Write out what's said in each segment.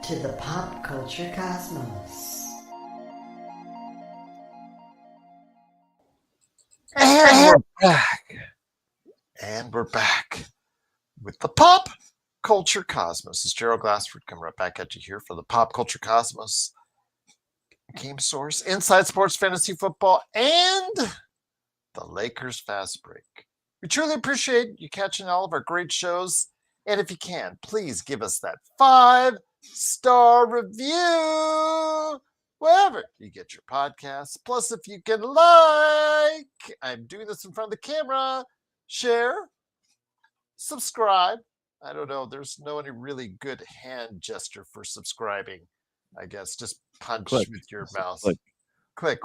to the pop culture cosmos. And we're back. And we're back with the pop culture cosmos. It's Gerald Glassford coming right back at you here for the pop culture cosmos, Game Source, Inside Sports Fantasy Football, and the Lakers Fast Break. We truly appreciate you catching all of our great shows. And if you can, please give us that 5-star review wherever you get your podcasts. Plus, if you can I'm doing this in front of the camera, share, subscribe. I don't know. There's no any really good hand gesture for subscribing. I guess just punch with your mouse. Click.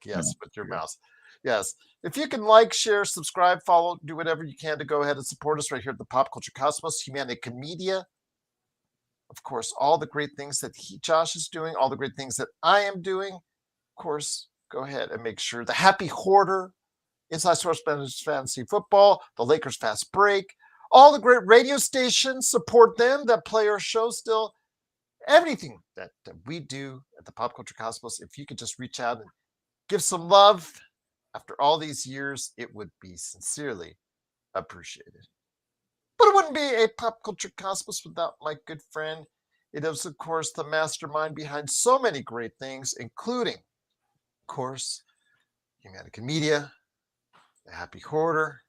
Yes, with your mouse. Yes. If you can share, subscribe, follow, do whatever you can to go ahead and support us right here at the Pop Culture Cosmos, Humanica Media. Of course, all the great things that Josh is doing, all the great things that I am doing. Of course, go ahead and make sure the Happy Hoarder, Inside Sports Fantasy Football, the Lakers Fast Break, all the great radio stations, support them that play our show still. Everything that we do at the Pop Culture Cosmos, if you could just reach out and give some love after all these years, it would be sincerely appreciated. But it wouldn't be a Pop Culture Cosmos without my good friend. It is, of course, the mastermind behind so many great things, including, of course, Humanica Media, the Happy Hoarder.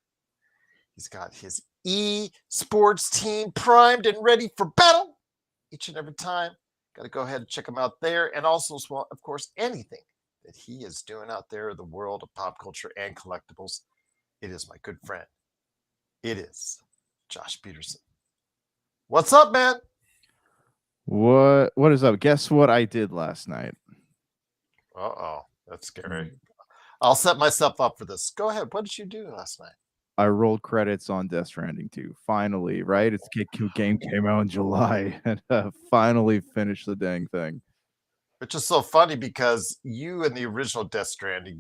He's got his e-sports team primed and ready for battle each and every time. Got to go ahead and check him out there. And also, as well, of course, anything that he is doing out there in the world of pop culture and collectibles. It is my good friend. It is Josh Peterson. What's up, man? What is up? Guess what I did last night? Uh-oh. That's scary. I'll set myself up for this. Go ahead. What did you do last night? I rolled credits on Death Stranding 2. Finally, right? It's game came out in July and finally finished the dang thing. Which is so funny because you and the original Death Stranding,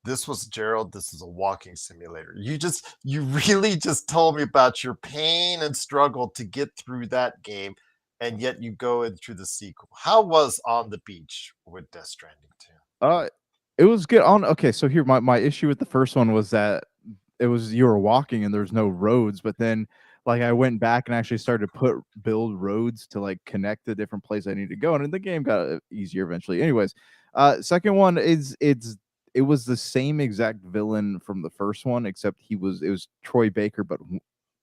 this was Gerald, this is a walking simulator. You really just told me about your pain and struggle to get through that game, and yet you go in through the sequel. How was On the Beach with Death Stranding 2? It was good. Okay, so here my issue with the first one was that it was you were walking and there's no roads, but then I went back and actually started to build roads to connect the different places I need to go, and the game got easier eventually. Anyways, second one it was the same exact villain from the first one, except it was Troy Baker, but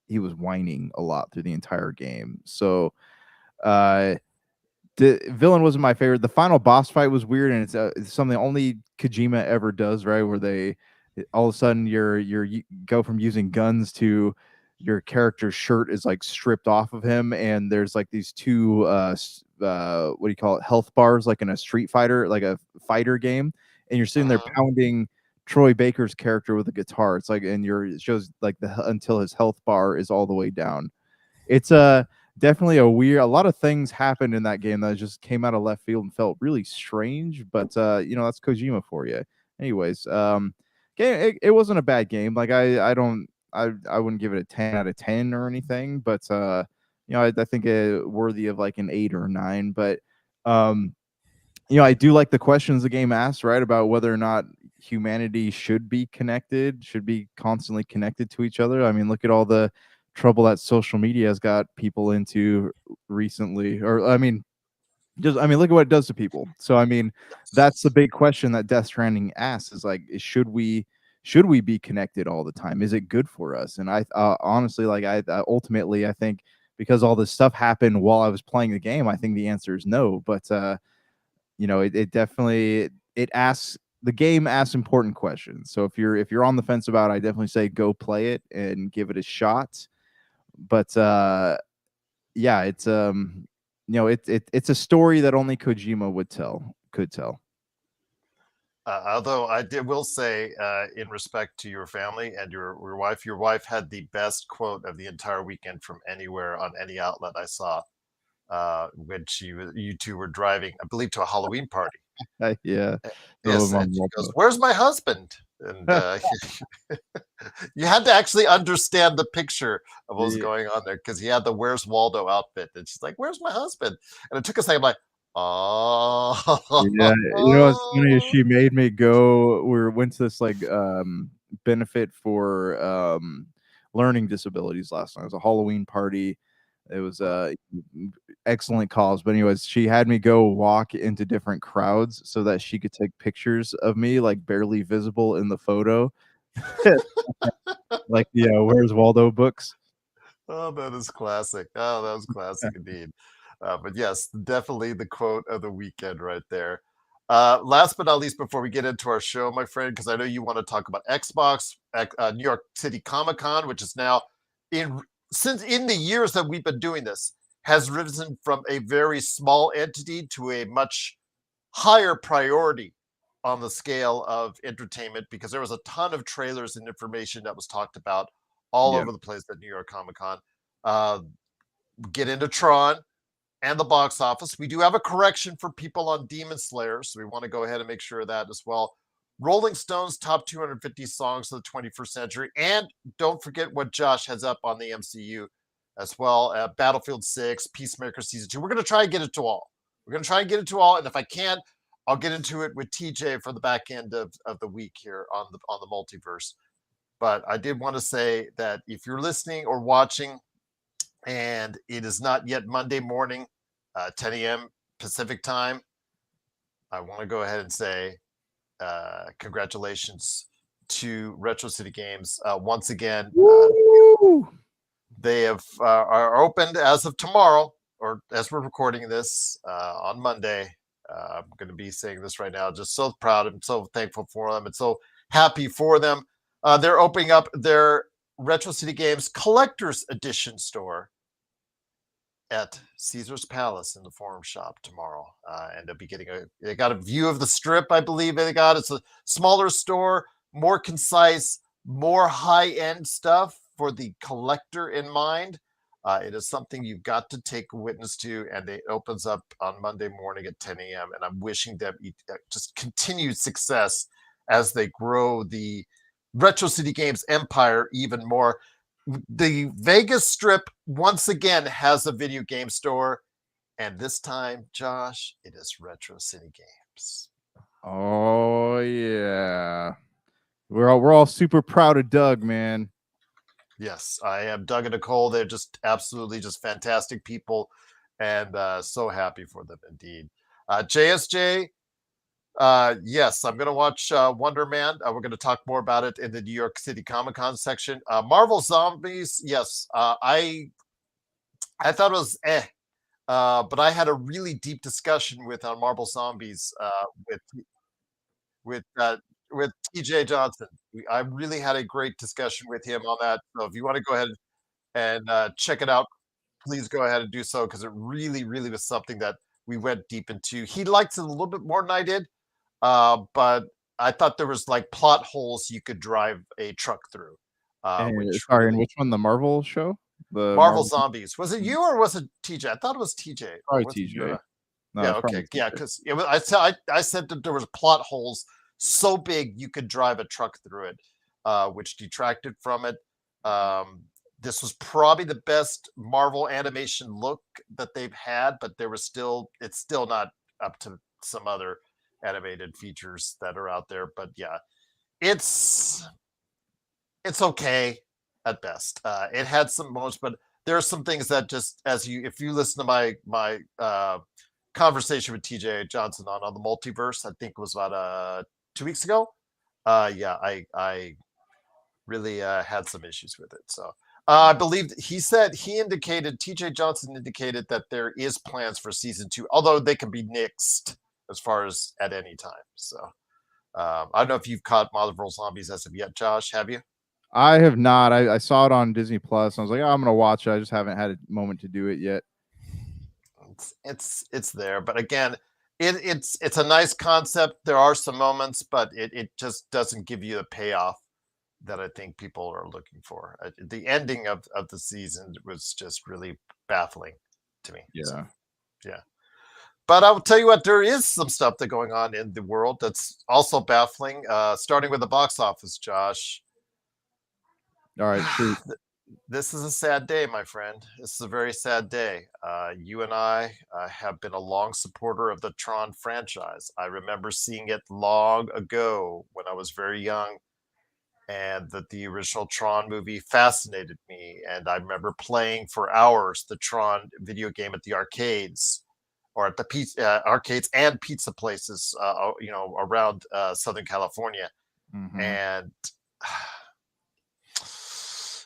he was whining a lot through the entire game. So the villain wasn't my favorite. The final boss fight was weird, and it's something only Kojima ever does, right? Where all of a sudden you go from using guns to your character's shirt is stripped off of him, and there's these two what do you call it, health bars, like in a Street Fighter, like a fighter game, and you're sitting there pounding Troy Baker's character with a guitar. It's it shows until his health bar is all the way down. It's definitely a lot of things happened in that game that just came out of left field and felt really strange, but that's Kojima for you. Anyways, it wasn't a bad game. I wouldn't give it a 10 out of 10 or anything, but I think it worthy of an 8 or 9. But I do like the questions the game asks, right, about whether or not humanity should be constantly connected to each other. I mean, look at all the trouble that social media has got people into recently, look at what it does to people. So that's the big question that Death Stranding asks is should we be connected all the time? Is it good for us? And I honestly, ultimately I think because all this stuff happened while I was playing the game, I think the answer is no. But it definitely the game asks important questions. So if you're on the fence about it, I definitely say go play it and give it a shot. But yeah, it's it's a story that only Kojima could tell. Although will say, in respect to your family and your wife had the best quote of the entire weekend from anywhere on any outlet I saw when you two were driving, I believe, to a Halloween party. Yeah. Yes, and she goes, "Where's my husband?" And you had to actually understand the picture of what was Yeah, going on there because he had the "Where's Waldo" outfit, and she's like, "Where's my husband?" And it took a second, I'm like, yeah. You know what's funny is oh, she made me go. We went to this like benefit for learning disabilities last night. It was a Halloween party. It was excellent cause. But anyways, she had me go walk into different crowds so that she could take pictures of me like barely visible in the photo. Like the Where's Waldo books. oh, that is classic. Oh, that was classic indeed. But yes, definitely the quote of the weekend right there. Last but not least, before we get into our show, my friend, because I know you want to talk about Xbox, New York City Comic Con, which is now in since in the years that we've been doing this, has risen from a very small entity to a much higher priority on the scale of entertainment because there was a ton of trailers and information that was talked about all Yeah. over the place at New York Comic Con. Uh, get into Tron and the box office. We do have a correction for people on Demon Slayer, so we want to go ahead and make sure of that as well. Rolling Stone's top 250 songs of the 21st century. And don't forget what Josh has up on the MCU as well. Battlefield 6, Peacemaker Season 2. We're going to try and get it to all. We're going to try and get it to all. And if I can't, I'll get into it with TJ for the back end of the week here on the multiverse. But I did want to say that if you're listening or watching and it is not yet Monday morning, 10 a.m. Pacific time, I want to go ahead and say congratulations to Retro City Games. Once again, Woo! they have are opened as of tomorrow, or as we're recording this on Monday. I'm going to be saying this right now. Just so proud and so thankful for them, and so happy for them. They're opening up their Retro City Games Collector's Edition store at Caesar's Palace in the Forum Shop tomorrow, and they'll be getting they got a view of the strip, I believe they got. It's a smaller store, more concise, more high end stuff for the collector in mind. It is something you've got to take witness to, and it opens up on Monday morning at 10 a.m. And I'm wishing them just continued success as they grow the Retro City Games empire even more. The Vegas Strip once again has a video game store, and this time, Josh, it is Retro City Games. Oh yeah. We're all super proud of Doug, man. Yes, I am Doug and Nicole. They're just absolutely just fantastic people, and so happy for them indeed. JSJ, yes, I'm going to watch Wonder Man. We're going to talk more about it in the New York City Comic Con section. Marvel Zombies, yes, I thought it was but I had a really deep discussion with on Marvel Zombies with uh, with TJ Johnson. I really had a great discussion with him on that. So if you want to go ahead and check it out, please go ahead and do so because it really, really was something that we went deep into. He liked it a little bit more than I did, but I thought there was like plot holes you could drive a truck through, And which sorry, and really which one? The Marvel show? The Marvel Marvel Zombies. Was it you or was it TJ? I thought it was TJ, or probably was it you? TJ. No, Yeah, it's probably okay. Yeah, TJ. because I said that there was plot holes so big you could drive a truck through it, which detracted from it. This was probably the best Marvel animation look that they've had, but it's still not up to some other animated features that are out there. But yeah, it's it's okay at best. It had some moments, but there are some things that just if you listen to my conversation with TJ Johnson on the multiverse, I think it was about 2 weeks ago. Yeah, I really had some issues with it. So I believe he indicated TJ Johnson indicated that there is plans for season 2, although they can be nixed as far as at any time. So I don't know if you've caught Marvel Zombies as of yet, Josh. Have you? I have not. I saw it on Disney Plus. I was like, oh, I'm gonna watch it. I just haven't had a moment to do it yet. It's there, but again, it's a nice concept. There are some moments, but it just doesn't give you a payoff that I think people are looking for. The ending of the season was just really baffling to me. So Yeah. yeah. But I will tell you what, there is some stuff that's going on in the world that's also baffling. Starting with the box office, Josh. All right, shoot. This is a sad day, my friend. This is a very sad day. You and I have been a long supporter of the Tron franchise. I remember seeing it long ago when I was very young, and that the original Tron movie fascinated me. And I remember playing for hours the Tron video game at the arcades or at the arcades and pizza places, around Southern California. And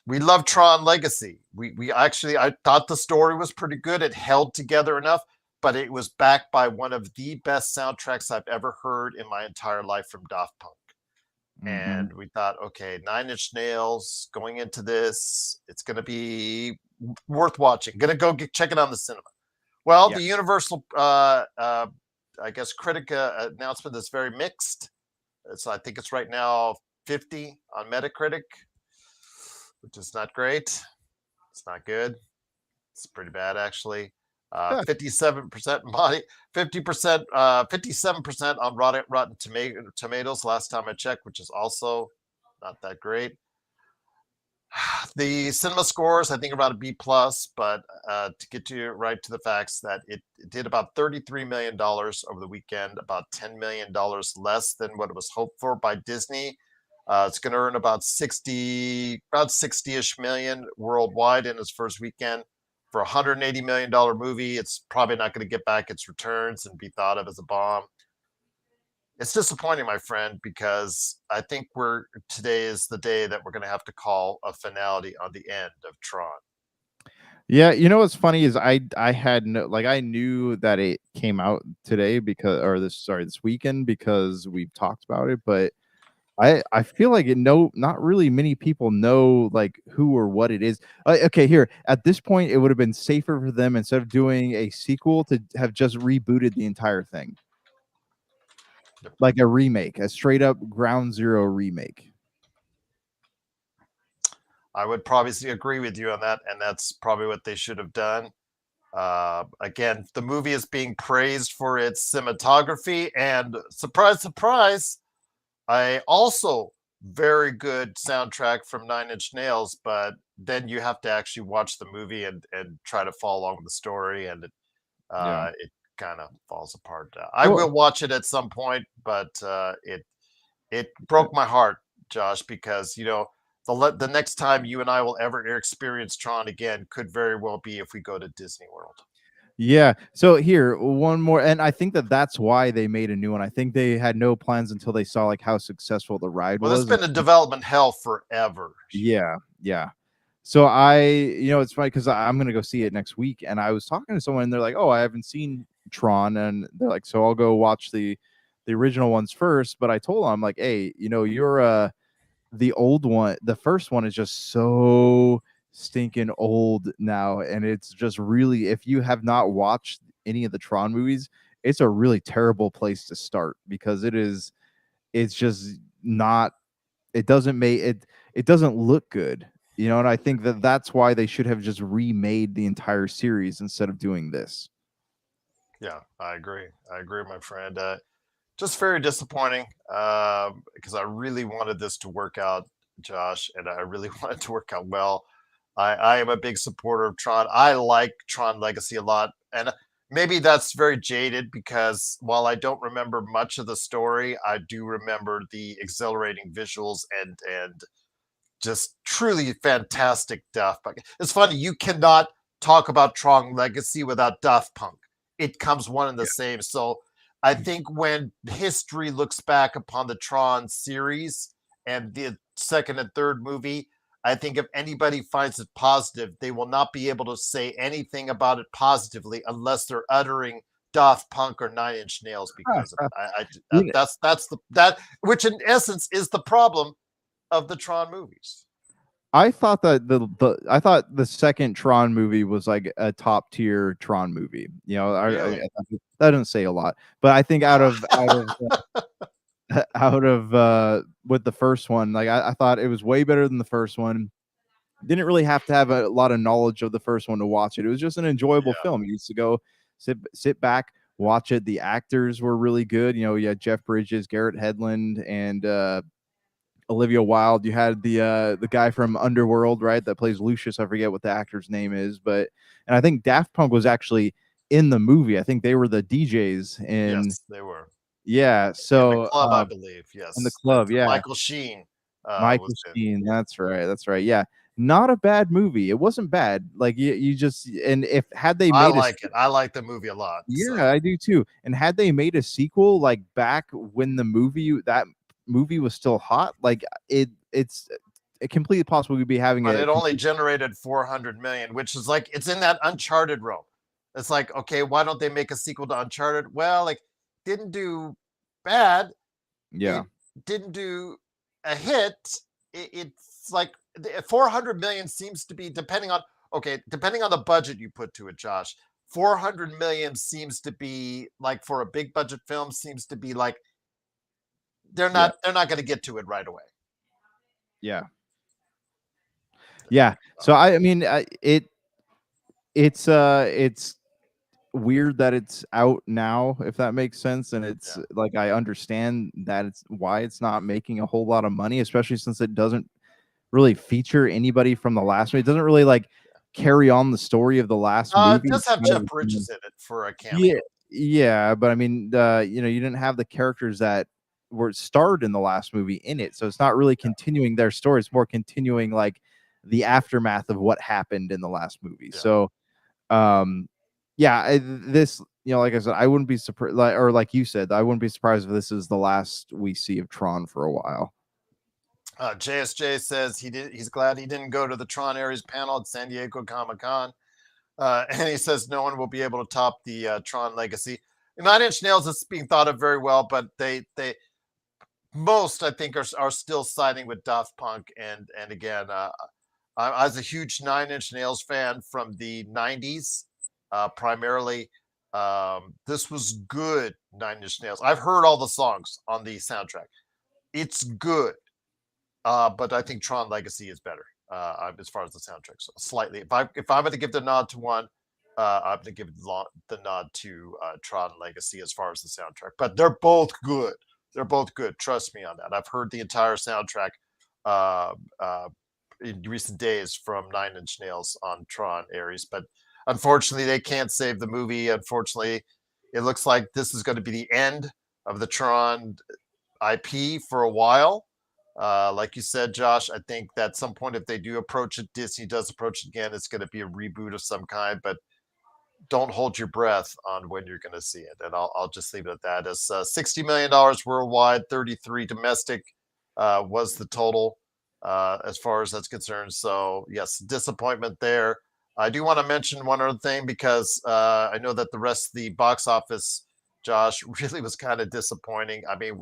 we love Tron Legacy. We actually, I thought the story was pretty good. It held together enough, but it was backed by one of the best soundtracks I've ever heard in my entire life from Daft Punk. And we thought, okay, Nine Inch Nails going into this, it's going to be worth watching. Going to go check it on the cinema. Well, the Universal, I guess, critic announcement is very mixed. So I think it's right now 50 on Metacritic, which is not great. It's not good. It's pretty bad, actually. 57% body, 50%, 57% on Rotten Tomatoes last time I checked, which is also not that great. The cinema scores, I think, about a B plus, but to get you right to the facts, that it did about $33 million over the weekend, about $10 million less than what it was hoped for by Disney. It's going to earn about 60-ish million worldwide in its first weekend. For a $180 million movie, it's probably not going to get back its returns and be thought of as a bomb. It's disappointing, my friend, because I think today is the day that we're going to have to call a finality on the end of Tron. Yeah, you know what's funny is I had I knew that it came out today this weekend because we've talked about it, but I feel like not really many people know like who or what it is. Okay, here at this point, it would have been safer for them, instead of doing a sequel, to have just rebooted the entire thing, like a remake, a straight up ground zero remake. I would probably agree with you on that, and that's probably what they should have done. Again, the movie is being praised for its cinematography, and surprise, surprise, I also very good soundtrack from Nine Inch Nails, but then you have to actually watch the movie and try to follow along with the story, and it kind of falls apart. I will watch it at some point, but it broke my heart, Josh, because the next time you and I will ever experience Tron again could very well be if we go to Disney World. Yeah. So here, one more, and I think that's why they made a new one. I think they had no plans until they saw like how successful the ride was. Well, it's been a development hell forever. Yeah. So it's funny because I'm gonna go see it next week, and I was talking to someone, and they're like, "Oh, I haven't seen Tron," and they're like, "So I'll go watch the original ones first." But I told them, I'm like, "Hey, you're the old one, the first one is just so stinking old now, and it's just really, if you have not watched any of the Tron movies, it's a really terrible place to start, because it's just not, it doesn't look good, and I think that's why they should have just remade the entire series instead of doing this. Yeah, I agree, my friend. Just very disappointing, because I really wanted this to work out, Josh, and I really wanted to work out well. I am a big supporter of Tron. I like Tron Legacy a lot, and maybe that's very jaded, because while I don't remember much of the story, I do remember the exhilarating visuals and just truly fantastic Daft Punk. It's funny, you cannot talk about Tron Legacy without Daft Punk. It comes one and the same. So I think when history looks back upon the Tron series and the second and third movie, I think if anybody finds it positive, they will not be able to say anything about it positively unless they're uttering Daft Punk or Nine Inch Nails because of it. That's which in essence is the problem of the Tron movies. I thought that I thought the second Tron movie was like a top tier Tron movie. Really? That doesn't say a lot, but I think out of with the first one, like I thought it was way better than the first one. Didn't really have to have a lot of knowledge of the first one to watch it. It was just an enjoyable film. You used to go sit back, watch it. The actors were really good. You know, you had Jeff Bridges, Garrett Hedlund, and Olivia Wilde. You had the guy from Underworld, right, that plays Lucius. I forget what the actor's name is, and I think Daft Punk was actually in the movie. I think they were the DJs in. Yes, they were. Yeah, In the so club, I believe. in the Yes, club, yeah. Michael Sheen Michael was in. Sheen, that's right, that's right. Yeah, not a bad movie. It wasn't bad. Like you just and if had they I made like it. I like the movie a lot. yeah, So. I do too. And had they made a sequel like back when that movie was still hot, like it's completely possible we'd be having But a it only generated 400 million, which is like it's in that Uncharted realm. It's like, okay, why don't they make a sequel to Uncharted? Well, like didn't do bad. yeah. It didn't do a hit. It's like 400 million seems to be depending on the budget you put to it, Josh. 400 million seems to be like for a big budget film seems to be like they're Yeah. not going to get to it right away. Yeah. Yeah. So I mean it's weird that it's out now, if that makes sense. And it's like I understand that it's why it's not making a whole lot of money, especially since it doesn't really feature anybody from the last movie. It doesn't really like carry on the story of the last movie. It does have Jeff Bridges in it for a cameo. Yeah, yeah, but I mean, you know, you didn't have the characters that were starred in the last movie in it, so it's not really continuing their story. It's more continuing like the aftermath of what happened in the last movie. Yeah. So, this, you know, like I said, I wouldn't be surprised, or like you said, I wouldn't be surprised if this is the last we see of Tron for a while. JSJ says he's glad he didn't go to the Tron Ares panel at San Diego Comic-Con. And he says no one will be able to top the Tron Legacy. Nine Inch Nails is being thought of very well, but they most I think are still siding with Daft Punk. And again, I was a huge Nine Inch Nails fan from the 90s, primarily. This was good Nine Inch Nails. I've heard all the songs on the soundtrack. It's good. But I think Tron Legacy is better as far as the soundtrack. So slightly, if I'm going to give the nod to one, I'm going to give the nod to Tron Legacy as far as the soundtrack. But they're both good. They're both good. Trust me on that. I've heard the entire soundtrack in recent days from Nine Inch Nails on Tron Ares, but unfortunately, they can't save the movie. Unfortunately, it looks like this is going to be the end of the Tron IP for a while. Like you said, Josh, I think that at some point, if they do approach it, Disney does approach it again, it's going to be a reboot of some kind, but don't hold your breath on when you're going to see it. And I'll just leave it at that. As $60 million worldwide, 33 domestic was the total as far as that's concerned. So yes, disappointment there. I do want to mention one other thing because I know that the rest of the box office, Josh, really was kind of disappointing. I mean,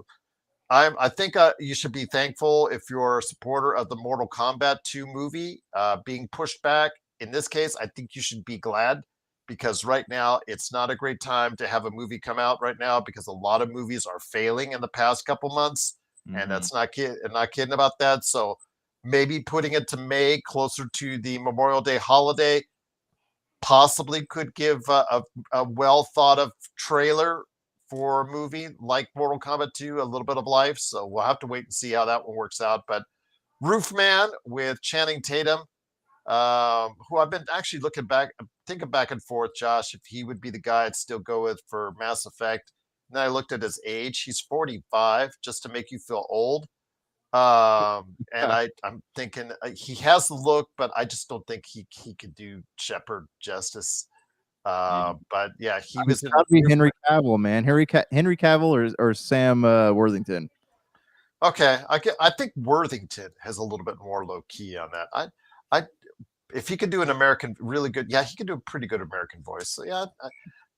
I think you should be thankful if you're a supporter of the Mortal Kombat 2 movie being pushed back. In this case, I think you should be glad because right now it's not a great time to have a movie come out right now because a lot of movies are failing in the past couple months, and that's not kidding about that. So maybe putting it to May, closer to the Memorial Day holiday, possibly could give a well thought of trailer for a movie like Mortal Kombat 2 a little bit of life. So we'll have to wait and see how that one works out. But Roofman with Channing Tatum, who I've been actually thinking back and forth, Josh, if he would be the guy I'd still go with for Mass Effect. And then I looked at his age. He's 45, just to make you feel old. And I'm thinking he has the look, but I just don't think he could do Shepard justice. But yeah, he was It's gotta be Henry Cavill, man. Henry Cavill or Sam Worthington. Okay, I think Worthington has a little bit more low key on that. If he could do an American really good, yeah, he could do a pretty good American voice. So yeah,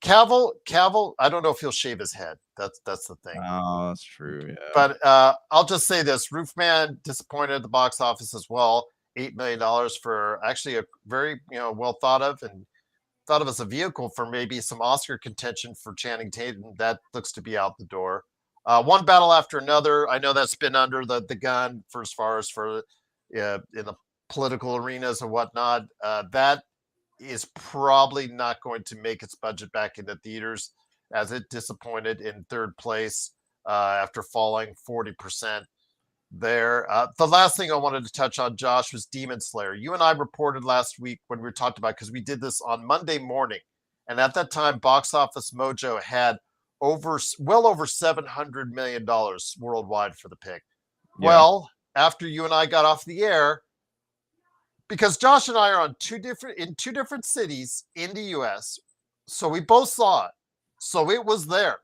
Cavill, I don't know if he'll shave his head. That's the thing. Oh, that's true. Yeah. But I'll just say this: Roofman disappointed at the box office as well. $8 million for actually a very well thought of as a vehicle for maybe some Oscar contention for Channing Tatum. That looks to be out the door. One battle after another. I know that's been under the gun for as far as for in the political arenas and whatnot. That is probably not going to make its budget back into theaters. as it disappointed in third place after falling 40% there. The last thing I wanted to touch on, Josh, was Demon Slayer. You and I reported last week when we talked about, because we did this on Monday morning, and at that time, Box Office Mojo had well over $700 million worldwide for the pick. Yeah. Well, after you and I got off the air, because Josh and I are in two different cities in the US, so we both saw it. So it was there.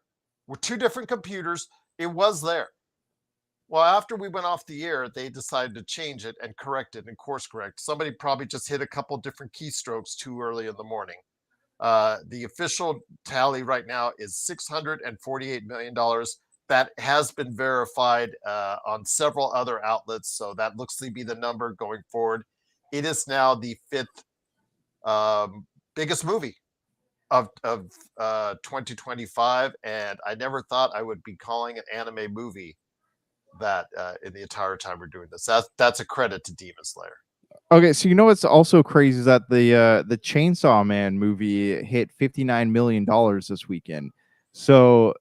With two different computers, it was there. Well, after we went off the air, they decided to change it and correct it and course correct. Somebody probably just hit a couple different keystrokes too early in the morning. The official tally right now is $648 million. That has been verified on several other outlets, so that looks to be the number going forward. It is now the fifth biggest movie of 2025, and I never thought I would be calling an anime movie that in the entire time we're doing this. That's a credit to Demon Slayer. Okay, so you know what's also crazy is that the Chainsaw Man movie hit $59 million this weekend. So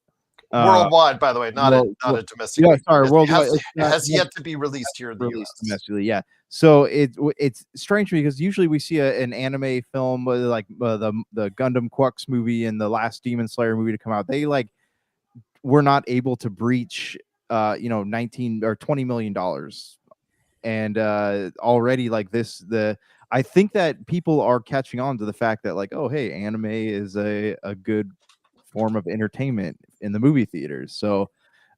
worldwide, by the way, not a domestic. Yeah, sorry, worldwide. It has yet to be released here in the US. Domestically, yeah. So it's strange because usually we see an anime film like the Gundam Quux movie and the last Demon Slayer movie to come out. They were not able to breach 19 or $20 million. And already I think that people are catching on to the fact that oh, hey, anime is a good form of entertainment in the movie theaters. So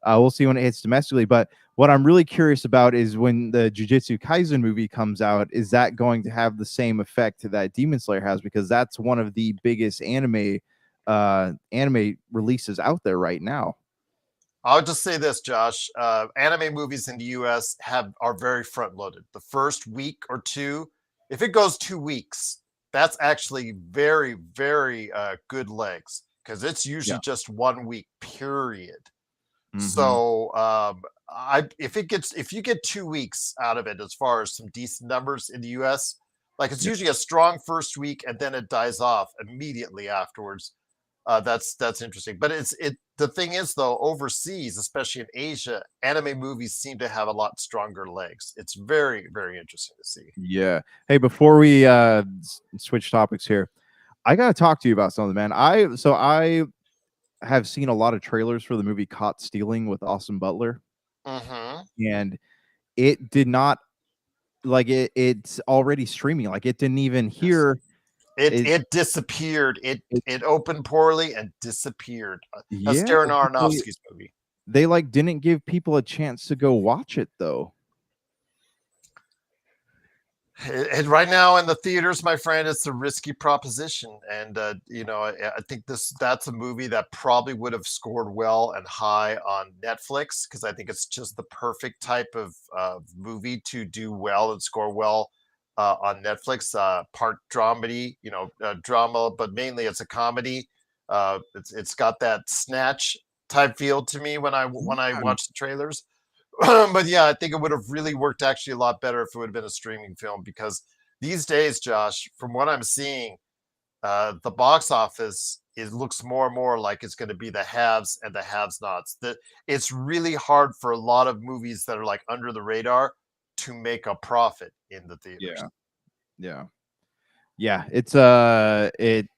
we'll see when it hits domestically. But what I'm really curious about is when the Jujutsu Kaisen movie comes out, is that going to have the same effect that Demon Slayer has? Because that's one of the biggest anime releases out there right now. I'll just say this, Josh. Anime movies in the US are very front loaded. The first week or two, if it goes 2 weeks, that's actually very, very good legs, because it's usually just 1 week period. Mm-hmm. So if you get 2 weeks out of it, as far as some decent numbers in the US, it's usually a strong first week and then it dies off immediately afterwards. That's interesting. But the thing is, though, overseas, especially in Asia, anime movies seem to have a lot stronger legs. It's very, very interesting to see. Yeah. Hey, before we switch topics here, I got to talk to you about something, man. I have seen a lot of trailers for the movie Caught Stealing with Austin Butler. Mm-hmm. And it did not, it's already streaming. It didn't even hear... It disappeared. It opened poorly and disappeared. That's Darren Aronofsky's movie. They didn't give people a chance to go watch it, though. And right now in the theaters, my friend, it's a risky proposition. And I think that's a movie that probably would have scored well and high on Netflix, because I think it's just the perfect type of movie to do well and score well on Netflix. Part dramedy, drama, but mainly it's a comedy. It's got that Snatch type feel to me when I watch the trailers. But yeah, I think it would have really worked actually a lot better if it would have been a streaming film, because these days, Josh, from what I'm seeing, the box office looks more and more like it's going to be the haves and the have-nots. That it's really hard for a lot of movies that are under the radar to make a profit in the theaters. Yeah. It's it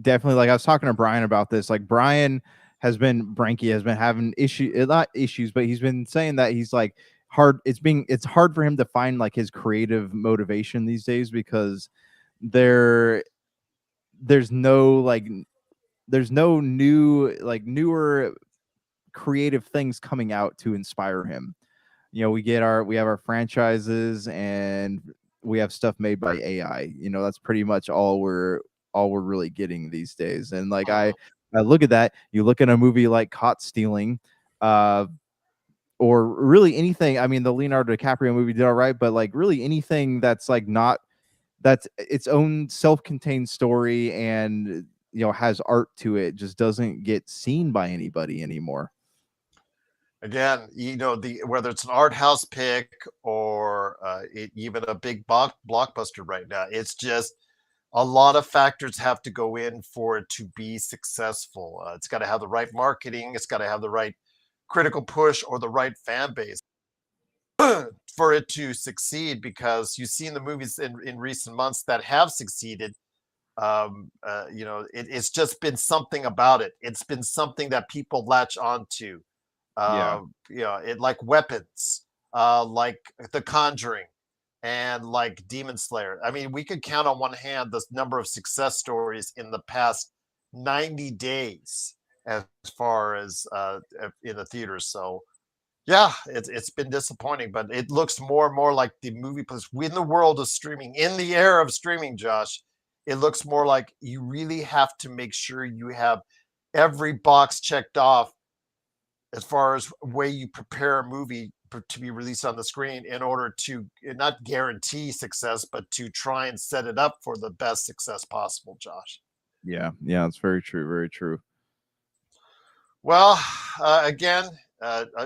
definitely, I was talking to Brian about this. Brian has been having not issues, but he's been saying that he's hard. It's hard for him to find his creative motivation these days, because there's no newer creative things coming out to inspire him. We have our franchises and we have stuff made by AI. That's pretty much all we're really getting these days. And I look at that. You look at a movie like Caught Stealing, or really anything. I mean, the Leonardo DiCaprio movie did all right, but really anything that's that's its own self-contained story and has art to it just doesn't get seen by anybody anymore. Again, whether it's an art house pick or even a big blockbuster right now, it's just a lot of factors have to go in for it to be successful. It's got to have the right marketing. It's got to have the right critical push or the right fan base for it to succeed, because you've seen the movies in recent months that have succeeded. It's just been something about it. It's been something that people latch onto. It like Weapons, like The Conjuring, and like Demon Slayer. I mean, we could count on one hand the number of success stories in the past 90 days as far as in the theaters. So yeah, it's been disappointing, but it looks more and more like the movie place in the world of streaming, in the era of streaming, Josh. It looks more like you really have to make sure you have every box checked off as far as way you prepare a movie to be released on the screen, in order to not guarantee success, but to try and set it up for the best success possible, Josh. Yeah, it's very true, very true. Well, again,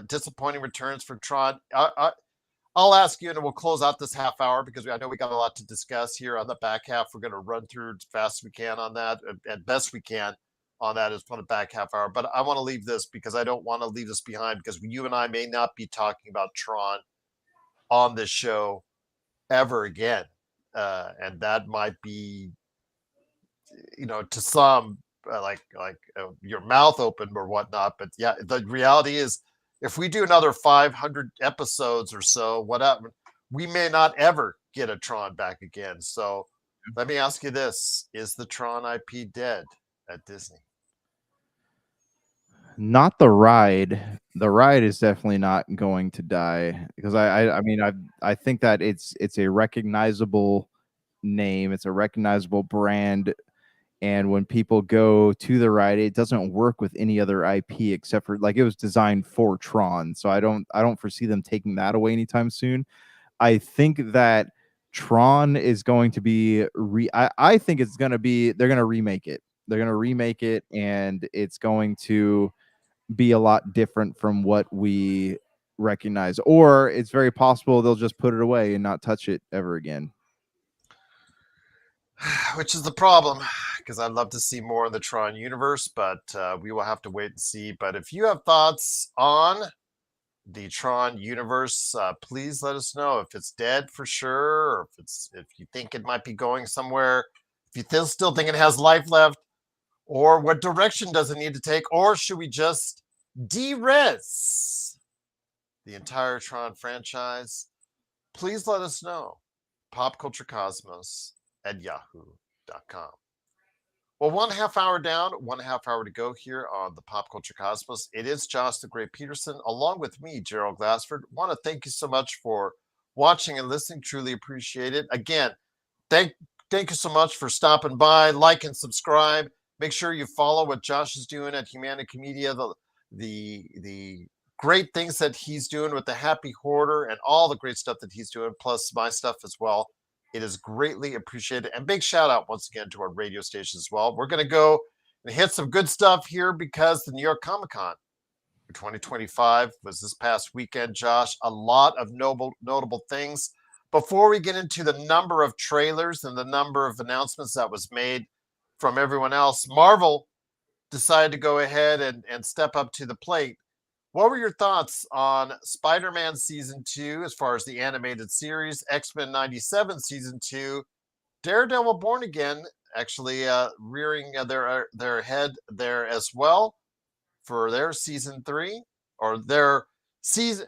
disappointing returns for Tron. I'll ask you, and we'll close out this half hour, because I know we got a lot to discuss here on the back half. We're going to run through as fast as we can on that, as best we can on that as on the back half hour. But I want to leave this, because I don't want to leave this behind, because you and I may not be talking about Tron on this show ever again. And that might be, to some, like your mouth open or whatnot. But yeah, the reality is, if we do another 500 episodes or so, whatever, we may not ever get a Tron back again. So let me ask you this: is the Tron IP dead at Disney? Not the ride. The ride is definitely not going to die, because I think that it's a recognizable name. It's a recognizable brand. And when people go to the ride, it doesn't work with any other IP except for, like, it was designed for Tron. So I don't foresee them taking that away anytime soon. I think that Tron is going to be I think it's going to be, they're going to remake it. They're going to remake it, and it's going to be a lot different from what we recognize. Or it's very possible they'll just put it away and not touch it ever again. Which is the problem, because I'd love to see more in the Tron universe, but we will have to wait and see. But if you have thoughts on the Tron universe, please let us know if it's dead for sure, or if you think it might be going somewhere, if you still think it has life left, or what direction does it need to take, or should we just de-res the entire Tron franchise? Please let us know. popculturecosmos@yahoo.com. Well, 1/2 hour down, 1/2 hour to go here on the Pop Culture Cosmos. It is Josh the Great Peterson, along with me, Gerald Glassford. Want to thank you so much for watching and listening. Truly appreciate it. Again, thank you so much for stopping by. Like and subscribe. Make sure you follow what Josh is doing at Humanica Media, the great things that he's doing with the Happy Hoarder, and all the great stuff that he's doing, plus my stuff as well. It is greatly appreciated. And big shout out once again to our radio station as well. We're going to go and hit some good stuff here, because the New York Comic Con for 2025 was this past weekend, Josh. A lot of notable things. Before we get into the number of trailers and the number of announcements that was made from everyone else, Marvel decided to go ahead and step up to the plate. What were your thoughts on Spider-Man Season 2 as far as the animated series, X-Men 97 Season 2, Daredevil Born Again actually rearing their head there as well for their Season 3, or their season,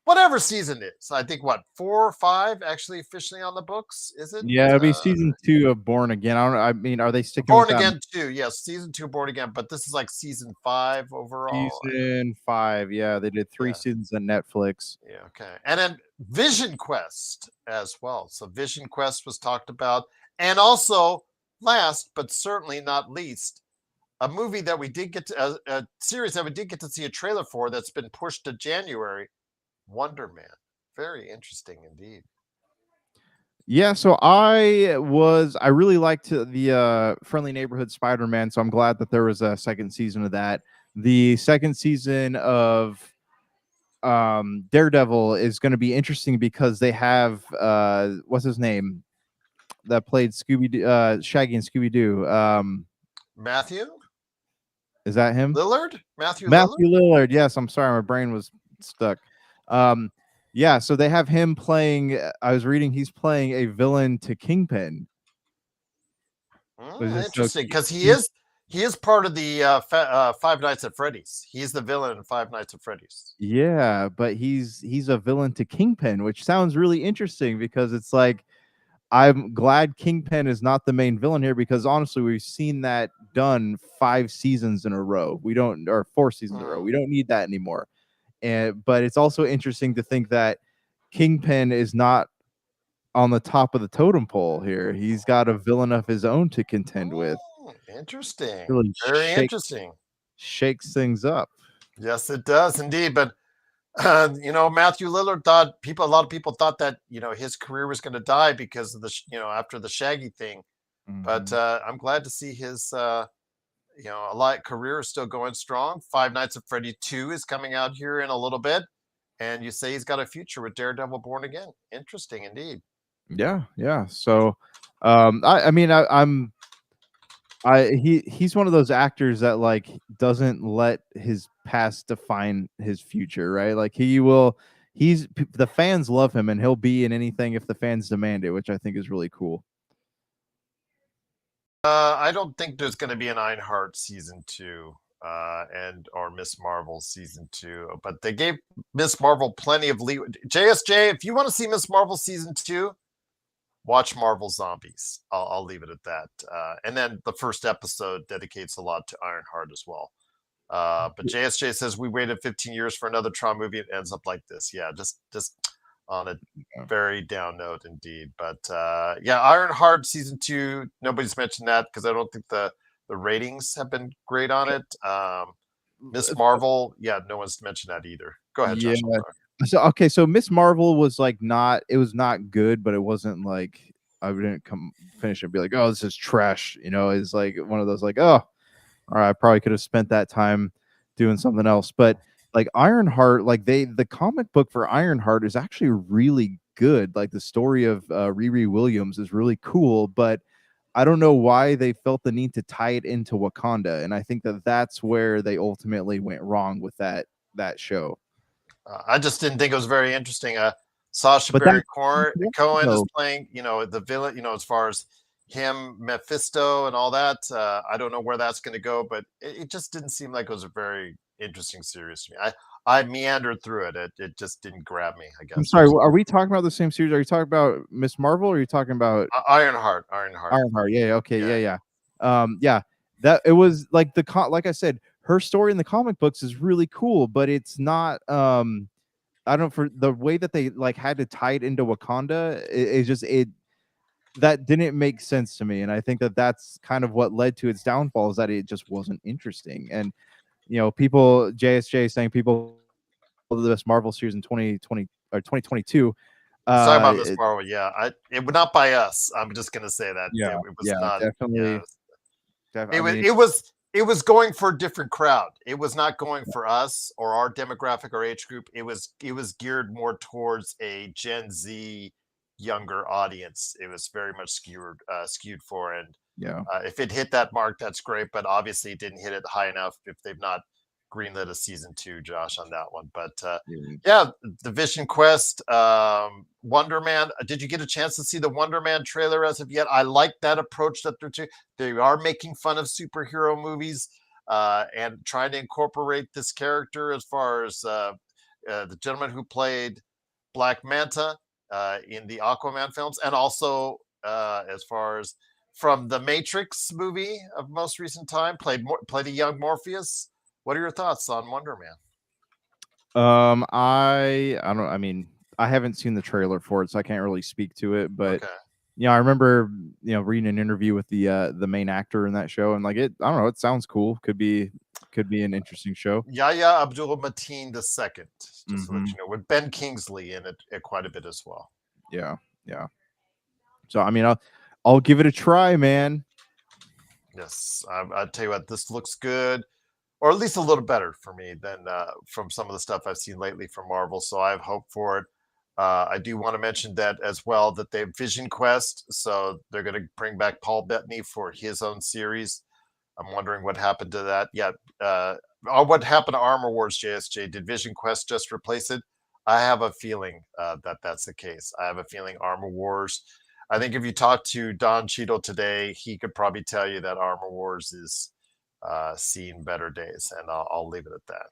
whatever season it is. I think, 4 or 5 actually officially on the books, is it? Yeah, it'll be Season 2 of Born Again. I mean, are they sticking Born with Again 2? Yes, Season 2 Born Again, but this is like Season 5 overall. Season 5, yeah. They did 3 seasons on Netflix. Yeah, okay. And then Vision Quest as well. So Vision Quest was talked about. And also, last but certainly not least, a movie that we did get to, a series that we did get to see a trailer for, that's been pushed to January, Wonder Man. Very interesting indeed. Yeah, so I really liked the Friendly Neighborhood Spider-Man, so I'm glad that there was a second season of that. The second season of Daredevil is going to be interesting, because they have what's his name? that played Shaggy and Scooby Doo. Matthew Is that him? Lillard? Matthew Lillard? Matthew Lillard. Yes, I'm sorry, my brain was stuck. Yeah, so they have him playing. I was reading he's playing a villain to Kingpin. Interesting, because he is part of the Five Nights at Freddy's. He's the villain in Five Nights at Freddy's. Yeah, but he's a villain to Kingpin, which sounds really interesting because it's like I'm glad Kingpin is not the main villain here because honestly, we've seen that done 5 seasons in a row. We don't, or 4 seasons in a row. We don't need that anymore. But it's also interesting to think that Kingpin is not on the top of the totem pole here. He's got a villain of his own to contend with. Interesting. Really Very interesting. Shakes things up. Yes, it does indeed. But Matthew Lillard thought a lot of people thought that his career was going to die because of the after the Shaggy thing. But I'm glad to see his career is still going strong. Five Nights at Freddy 2 is coming out here in a little bit, and you say he's got a future with Daredevil Born Again. Interesting indeed. Yeah. So, he's one of those actors that like doesn't let his past define his future, right? Like the fans love him and he'll be in anything if the fans demand it, which I think is really cool. I don't think there's going to be an Ironheart season 2 or Miss Marvel season 2, but they gave Miss Marvel plenty of leeway. JSJ, if you want to see Miss Marvel season 2, watch Marvel Zombies. I'll leave it at that. And then the first episode dedicates a lot to Ironheart as well. But JSJ says we waited 15 years for another Tron movie. It ends up like this. Yeah, just on a very down note indeed. But Ironheart season 2. Nobody's mentioned that because I don't think the ratings have been great on it. Miss Marvel, no one's mentioned that either. Go ahead, Josh. So Miss Marvel was like it was not good, but it wasn't like I didn't finish it and be like, oh, this is trash. It's like one of those like, oh, all right, I probably could have spent that time doing something else. But like Ironheart, like the comic book for Ironheart is actually really good. Like the story of Riri Williams is really cool, but I don't know why they felt the need to tie it into Wakanda, and I think that's where they ultimately went wrong with that show. I just didn't think it was very interesting. Sacha Baron Cohen is playing, the villain, as far as him, Mephisto, and all that. I don't know where that's going to go, but it just didn't seem like it was a very interesting series to me. I meandered through it. It just didn't grab me, I guess. I'm sorry, are we talking about the same series? Are you talking about Miss Marvel or are you talking about Ironheart? Yeah, okay, yeah. That it was like like I said, her story in the comic books is really cool, but it's not I don't for the way that they like had to tie it into Wakanda, that didn't make sense to me, and I think that's kind of what led to its downfall is that it just wasn't interesting. And people JSJ saying people the best Marvel series in 2020 or 2022. Talking about Miss Marvel, it would not by us. I'm just gonna say that. Yeah, it was not definitely. It was going for a different crowd. It was not going for us or our demographic or age group. It was geared more towards a Gen Z younger audience. It was very much skewed for, and if it hit that mark, that's great. But obviously, it didn't hit it high enough. If they've not greenlit a season 2, Josh, on that one. But the Vision Quest, Wonder Man. Did you get a chance to see the Wonder Man trailer as of yet? I like that approach that they are making fun of superhero movies and trying to incorporate this character as far as the gentleman who played Black Manta in the Aquaman films, and also as far as from the Matrix movie of most recent time, played a young Morpheus. What are your thoughts on Wonder Man? I don't. I mean, I haven't seen the trailer for it, so I can't really speak to it. But I remember reading an interview with the main actor in that show, and like I don't know, it sounds cool. Could be an interesting show. Yahya Abdul-Mateen II, just to let you know, with Ben Kingsley in it quite a bit as well. Yeah. So I mean, I'll give it a try, man. Yes, I'll tell you what, this looks good. Or at least a little better for me than from some of the stuff I've seen lately from Marvel. So I have hope for it. I do want to mention that as well, that they have Vision Quest, so they're going to bring back Paul Bettany for his own series. I'm wondering what happened to that. Yeah, what happened to Armor Wars, JSJ? Did Vision Quest just replace it? I have a feeling that that's the case. I have a feeling Armor Wars. I think if you talk to Don Cheadle today, he could probably tell you that Armor Wars is seeing better days, and I'll leave it at that.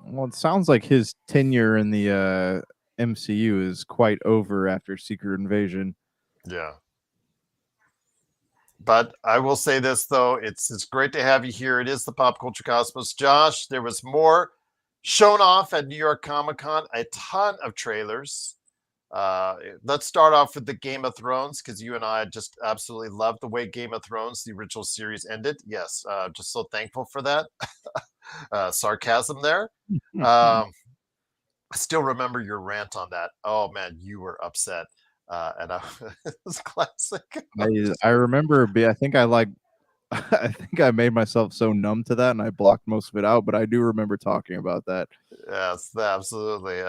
Well, it sounds like his tenure in the MCU is quite over after Secret Invasion. Yeah. But I will say this, though, it's great to have you here. It is the Pop Culture Cosmos. Josh, there was more shown off at New York Comic-Con, a ton of trailers. Let's start off with the Game of Thrones, because you and I just absolutely love the way Game of Thrones, the original series, ended. Yes, just so thankful for that. Sarcasm there. I still remember your rant on that. Oh, man, you were upset. And it was classic. I remember. I think I think I made myself so numb to that, and I blocked most of it out. But I do remember talking about that. Yes, absolutely.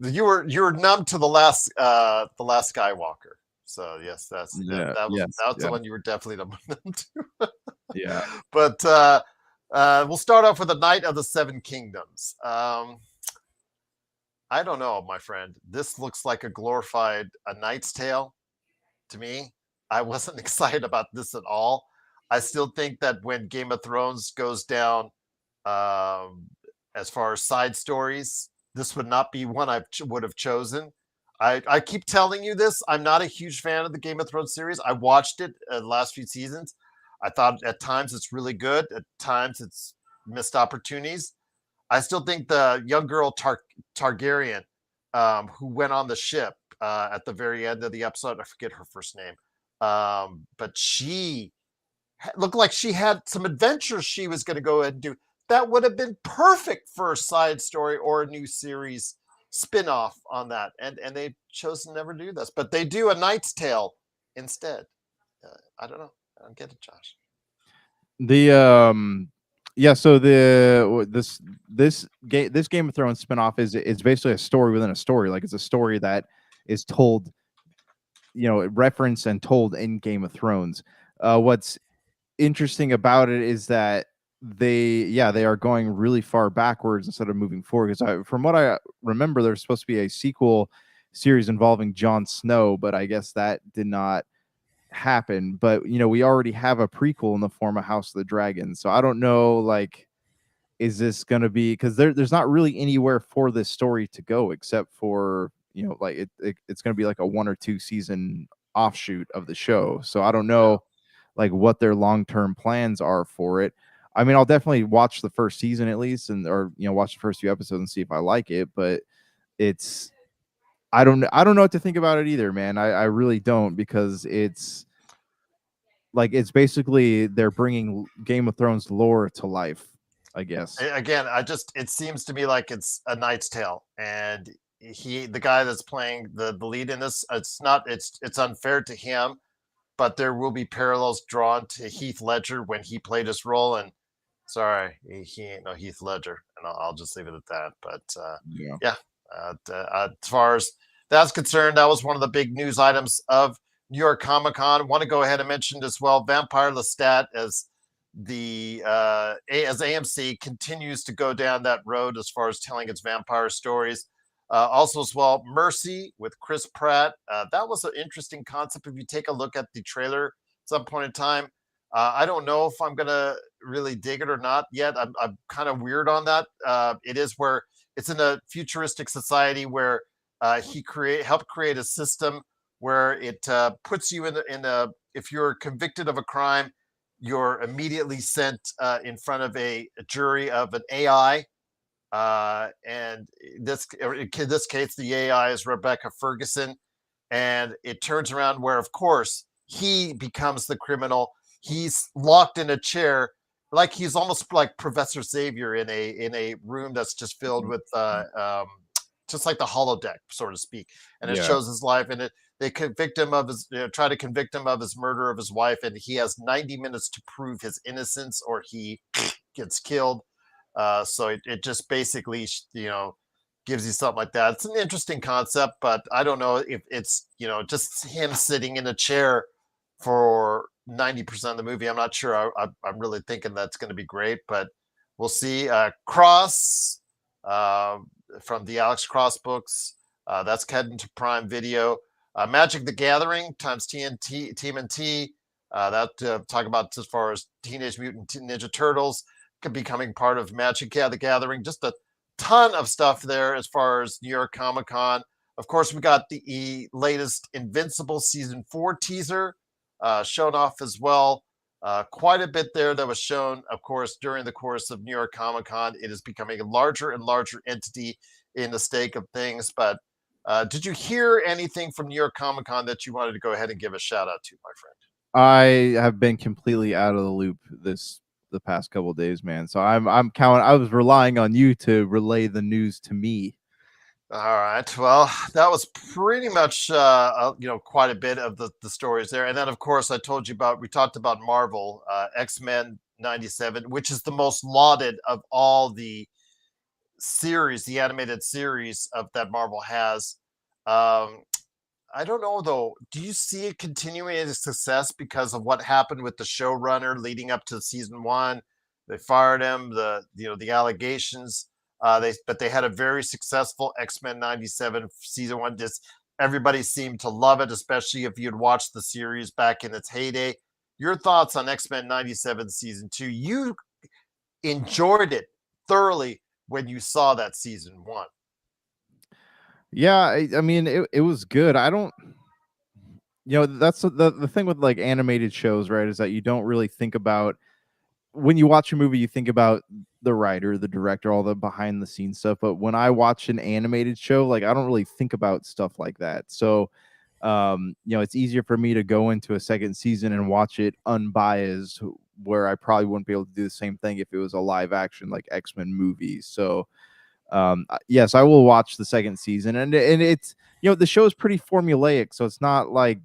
You were numb to the last Skywalker. So yes, that was the one you were definitely numb to. Yeah. But we'll start off with the Knight of the Seven Kingdoms. I don't know, my friend. This looks like a glorified A Knight's Tale to me. I wasn't excited about this at all. I still think that when Game of Thrones goes down, as far as side stories, this would not be one I would have chosen. I keep telling you this. I'm not a huge fan of the Game of Thrones series. I watched it the last few seasons. I thought at times it's really good. At times it's missed opportunities. I still think the young girl Targaryen, who went on the ship at the very end of the episode, I forget her first name, but she looked like she had some adventures she was going to go ahead and do. That would have been perfect for a side story or a new series spin-off on that. And they chose to never do this, but they do A Knight's Tale instead. I don't know. I don't get it, Josh. Yeah, so this Game of Thrones spinoff is basically a story within a story. Like, it's a story that is told, referenced and told in Game of Thrones. What's interesting about it is that they are going really far backwards instead of moving forward. Because from what I remember, there's supposed to be a sequel series involving Jon Snow, but I guess that did not happen. But we already have a prequel in the form of House of the Dragon, so I don't know, like, is this gonna be, because there's not really anywhere for this story to go except for like it's gonna be like a 1 or 2 season offshoot of the show. So I don't know like what their long-term plans are for it. I mean, I'll definitely watch the first season at least, or watch the first few episodes and see if I like it. But it's I don't know what to think about it either, man. I really don't, because it's basically they're bringing Game of Thrones lore to life, I guess. Again, it seems to me like it's A Knight's Tale, and the guy that's playing the lead in this, it's unfair to him, but there will be parallels drawn to Heath Ledger when he played his role. And sorry, he ain't no Heath Ledger, and I'll just leave it at that. But as far as that's concerned, that was one of the big news items of New York Comic Con. Want to go ahead and mention as well, Vampire Lestat as AMC continues to go down that road as far as telling its vampire stories. Also as well, Mercy with Chris Pratt. That was an interesting concept. If you take a look at the trailer at some point in time, I don't know if I'm gonna really dig it or not yet. I'm kind of weird on that. It is where it's in a futuristic society where he helped create a system where it puts you in a if you're convicted of a crime, you're immediately sent in front of a jury of an AI. And in this case, the AI is Rebecca Ferguson. And it turns around where, of course, he becomes the criminal. He's locked in a chair, like he's almost like Professor Xavier in a room that's just filled with just like the holodeck, so to speak. And it shows his life, and they convict him of his, try to convict him of his murder of his wife, and he has 90 minutes to prove his innocence, or he gets killed. So it just basically, gives you something like that. It's an interesting concept, but I don't know if it's, just him sitting in a chair for 90% of the movie. I'm not sure. I'm really thinking that's going to be great, but we'll see. Cross uh, from the Alex Cross books. That's heading to Prime Video. Magic the Gathering times TMNT. Talk about as far as Teenage Mutant Ninja Turtles becoming part of Magic the Gathering. Just a ton of stuff there as far as New York Comic Con. Of course, we got the latest Invincible Season 4 teaser shown off as well. Quite a bit there that was shown, of course, during the course of New York Comic Con. It is becoming a larger and larger entity in the stake of things. But did you hear anything from New York Comic Con that you wanted to go ahead and give a shout out to, my friend? I have been completely out of the loop the past couple of days, man. So I'm counting. I was relying on you to relay the news to me. All right. Well, that was pretty much quite a bit of the stories there, and then of course we talked about Marvel X-Men 97, which is the most lauded of all the series, the animated series of that Marvel has. I don't know though. Do you see it continuing its success because of what happened with the showrunner leading up to season 1? They fired him. The allegations. They had a very successful X-Men 97 season 1. Just everybody seemed to love it, especially if you'd watched the series back in its heyday. Your thoughts on X-Men 97 season 2? You enjoyed it thoroughly when you saw that season 1. Yeah, I mean, it was good. I don't, that's the thing with like animated shows, right? Is that you don't really think about when you watch a movie, you think about the writer, the director, all the behind the scenes stuff. But when I watch an animated show, like I don't really think about stuff like that. So, it's easier for me to go into a second season and watch it unbiased, where I probably wouldn't be able to do the same thing if it was a live action like X-Men movie. So, yes, I will watch the second season, and it's the show is pretty formulaic, so it's not like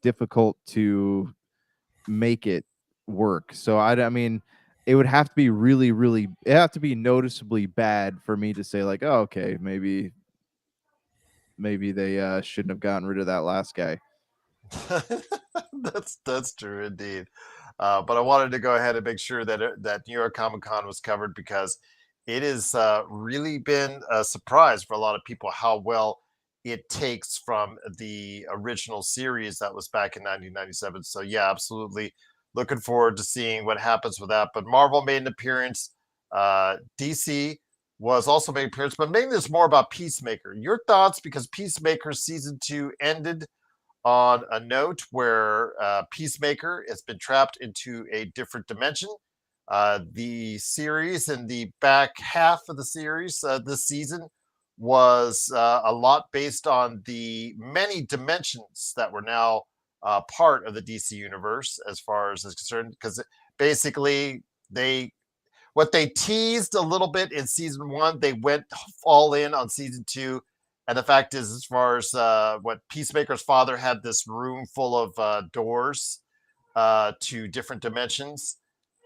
difficult to make it work. So I mean, it would have to be really, really, it have to be noticeably bad for me to say like, oh, okay, maybe they shouldn't have gotten rid of that last guy. That's true indeed. But I wanted to go ahead and make sure that New York Comic Con was covered because it has really been a surprise for a lot of people how well it takes from the original series that was back in 1997. So yeah, absolutely looking forward to seeing what happens with that. But Marvel made an appearance. DC was also made an appearance, but maybe there's more about Peacemaker. Your thoughts, because Peacemaker season 2 ended on a note where Peacemaker has been trapped into a different dimension. The series in the back half of the series this season was a lot based on the many dimensions that were now part of the DC universe as far as is concerned, because basically what they teased a little bit in season 1, they went all in on season 2. And the fact is, as far as what Peacemaker's father had this room full of doors to different dimensions.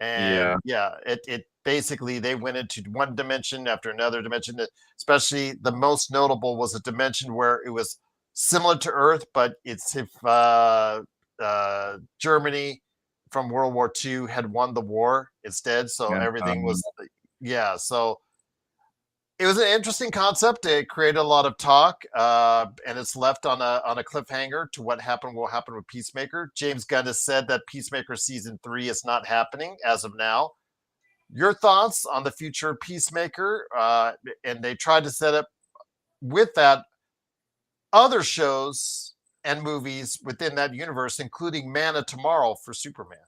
And it basically, they went into one dimension after another dimension. Especially the most notable was a dimension where it was similar to Earth, but it's if Germany from World War II had won the war instead. So everything was, so it was an interesting concept. It created a lot of talk, and it's left on a cliffhanger to what will happen with Peacemaker. James Gunn has said that Peacemaker season 3 is not happening as of now. Your thoughts on the future of Peacemaker? And they tried to set up with that other shows and movies within that universe, including Man of Tomorrow for Superman.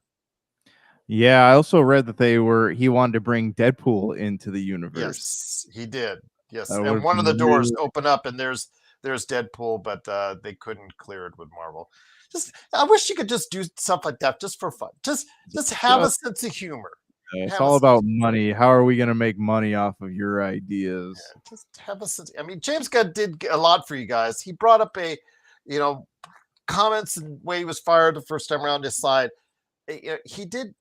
Yeah, I also read that he wanted to bring Deadpool into the universe. Yes, he did. Yes, That and one of the doors open up, and there's Deadpool, but they couldn't clear it with Marvel. I wish you could just do stuff like that just for fun. Just have a sense of humor. It's all about money. How are we going to make money off of your ideas? Yeah, just have a sense. I mean, James Gunn did a lot for you guys. He brought up comments and way he was fired the first time around his side. He did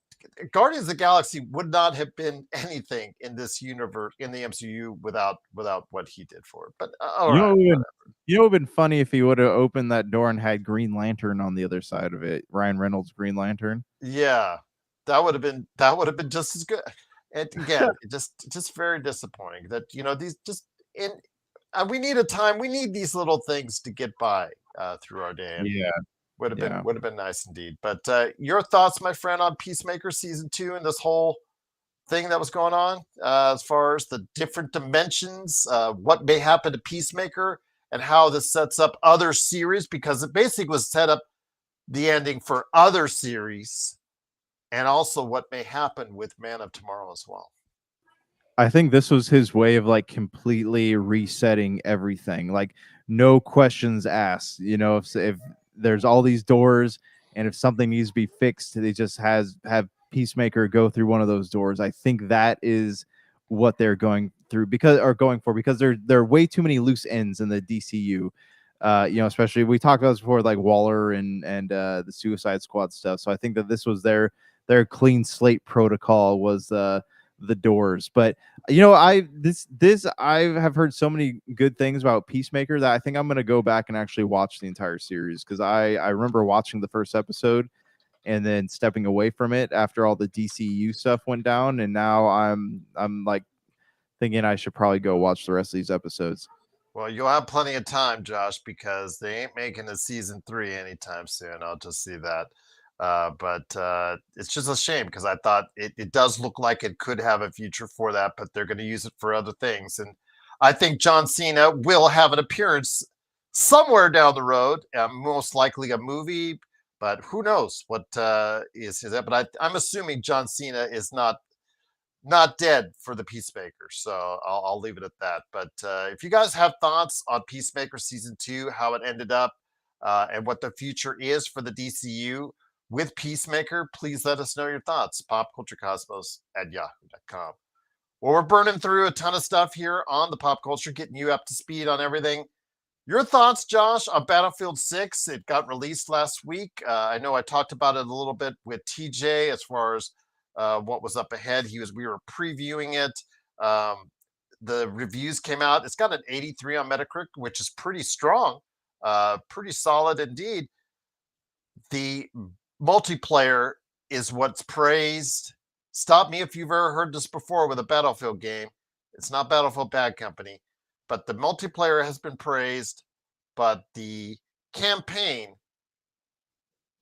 Guardians of the Galaxy would not have been anything in this universe, in the MCU, without what he did for it. But all You know, right, what whatever. you know, it would have been funny if he would have opened that door and had Green Lantern on the other side of it. Ryan Reynolds, Green Lantern. Yeah, that would have been just as good. And again, it just very disappointing that these just in. We need a time. We need these little things to get by through our day. And Yeah, yeah. would have been nice indeed. But your thoughts, my friend, on Peacemaker season 2 and this whole thing that was going on as far as the different dimensions, what may happen to Peacemaker, and how this sets up other series, because it basically was set up the ending for other series, and also what may happen with Man of Tomorrow as well. I think this was his way of like completely resetting everything. Like no questions asked. You know, if there's all these doors and if something needs to be fixed, they just have Peacemaker go through one of those doors. I think that is what they're going through because there are way too many loose ends in the DCU. Especially we talked about this before, like Waller and the Suicide Squad stuff. So I think that this was their clean slate protocol was the doors. But I have heard so many good things about Peacemaker that I think I'm gonna go back and actually watch the entire series, because I remember watching the first episode and then stepping away from it after all the DCU stuff went down, and now I'm like thinking I should probably go watch the rest of these episodes. Well, you'll have plenty of time, Josh, because they ain't making a season 3 anytime soon. I'll just see that. But it's just a shame, because I thought it does look like it could have a future for that, but they're going to use it for other things. And I think John Cena will have an appearance somewhere down the road, most likely a movie, but who knows what is that. But I'm assuming John Cena is not dead for the Peacemaker, so I'll leave it at that. But if you guys have thoughts on Peacemaker season 2, how it ended up, and what the future is for the DCU with Peacemaker, please let us know your thoughts. popculturecosmos@yahoo.com. Well, we're burning through a ton of stuff here on the Pop Culture, getting you up to speed on everything. Your thoughts, Josh, on Battlefield 6? It got released last week. I know I talked about it a little bit with TJ as far as what was up ahead. We were previewing it. The reviews came out. It's got an 83 on Metacritic, which is pretty strong, pretty solid indeed. The multiplayer is what's praised. Stop me if you've ever heard this before with a Battlefield game. It's not Battlefield Bad Company, but the multiplayer has been praised, but the campaign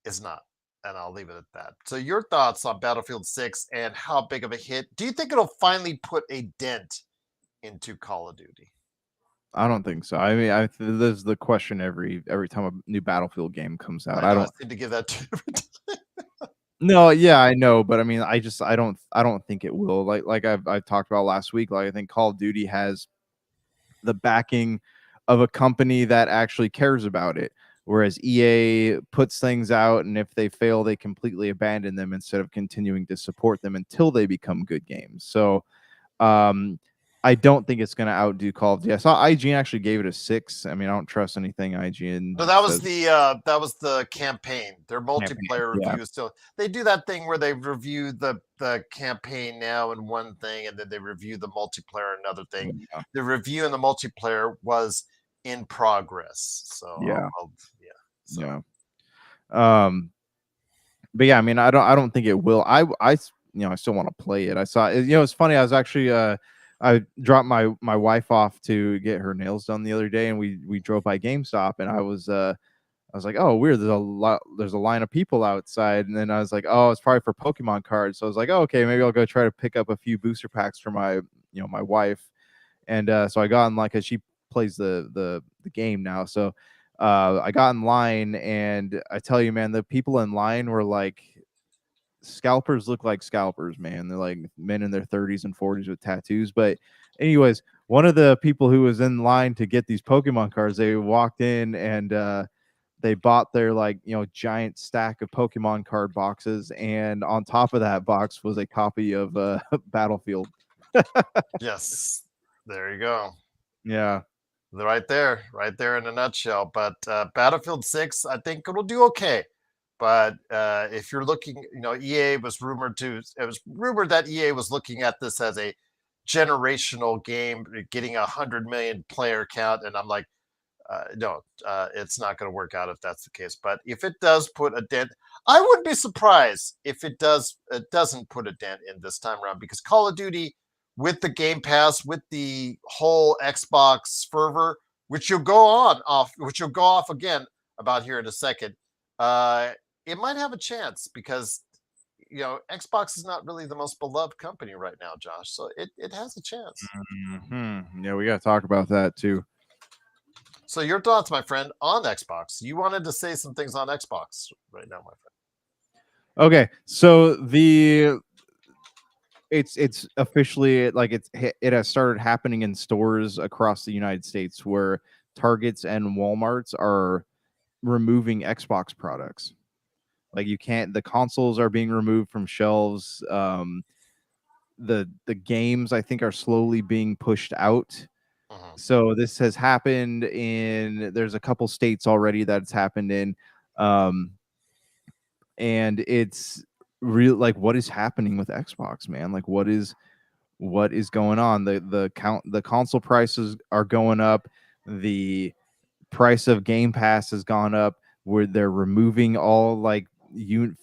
is not. And I'll leave it at that. So your thoughts on Battlefield 6 and how big of a hit? Do you think it'll finally put a dent into Call of Duty? I don't think so. I mean, there's the question every time a new Battlefield game comes out. I don't seem to give that to. No, yeah, I know, but I mean, I don't think it will. Like I've talked about last week. Like I think Call of Duty has the backing of a company that actually cares about it, whereas EA puts things out, and if they fail, they completely abandon them instead of continuing to support them until they become good games. So, I don't think it's going to outdo Call of Duty. I saw IGN actually gave it a 6. I mean, I don't trust anything IGN. No, that was the campaign. Their multiplayer review still. They do that thing where they review the campaign now in one thing, and then they review the multiplayer another thing. Yeah. The review in the multiplayer was in progress. So Yeah. So. Yeah. But yeah, I mean, I don't think it will. I still want to play it. I saw, it's funny. I was actually, I dropped my wife off to get her nails done the other day, and we drove by GameStop, and I was like, oh, weird. There's a line of people outside, and then I was like, oh, it's probably for Pokemon cards. So I was like, oh, okay, maybe I'll go try to pick up a few booster packs for my wife, and so I got in line because she plays the game now. So I got in line, and I tell you, man, the people in line were like, scalpers look like scalpers, man. They're like men in their 30s and 40s with tattoos. But anyways, one of the people who was in line to get these Pokemon cards, they walked in and they bought their giant stack of Pokemon card boxes, and on top of that box was a copy of Battlefield. Yes, there you go. Yeah. Right there in a nutshell. But Battlefield 6, I think it'll do okay. But if you're looking, EA was rumored to. It was rumored that EA was looking at this as a generational game, getting 100 million player count, and I'm like, no, it's not going to work out if that's the case. But if it does put a dent, I wouldn't be surprised if it doesn't put a dent in this time around, because Call of Duty, with the Game Pass, with the whole Xbox fervor, which you'll go off again about here in a second, it might have a chance, because Xbox is not really the most beloved company right now, Josh. So it has a chance. Yeah, we got to talk about that too. So your thoughts, my friend, on Xbox? You wanted to say some things on Xbox right now, my friend. Okay, so it's officially, like, it has started happening in stores across the United States, where Targets and Walmarts are removing Xbox products. Like, you can't, the consoles are being removed from shelves. The games, I think, are slowly being pushed out. So this has happened there's a couple states already that it's happened in. And it's real, like, what is happening with Xbox, man? Like, what is going on? The console prices are going up. The price of Game Pass has gone up, where they're removing all, like,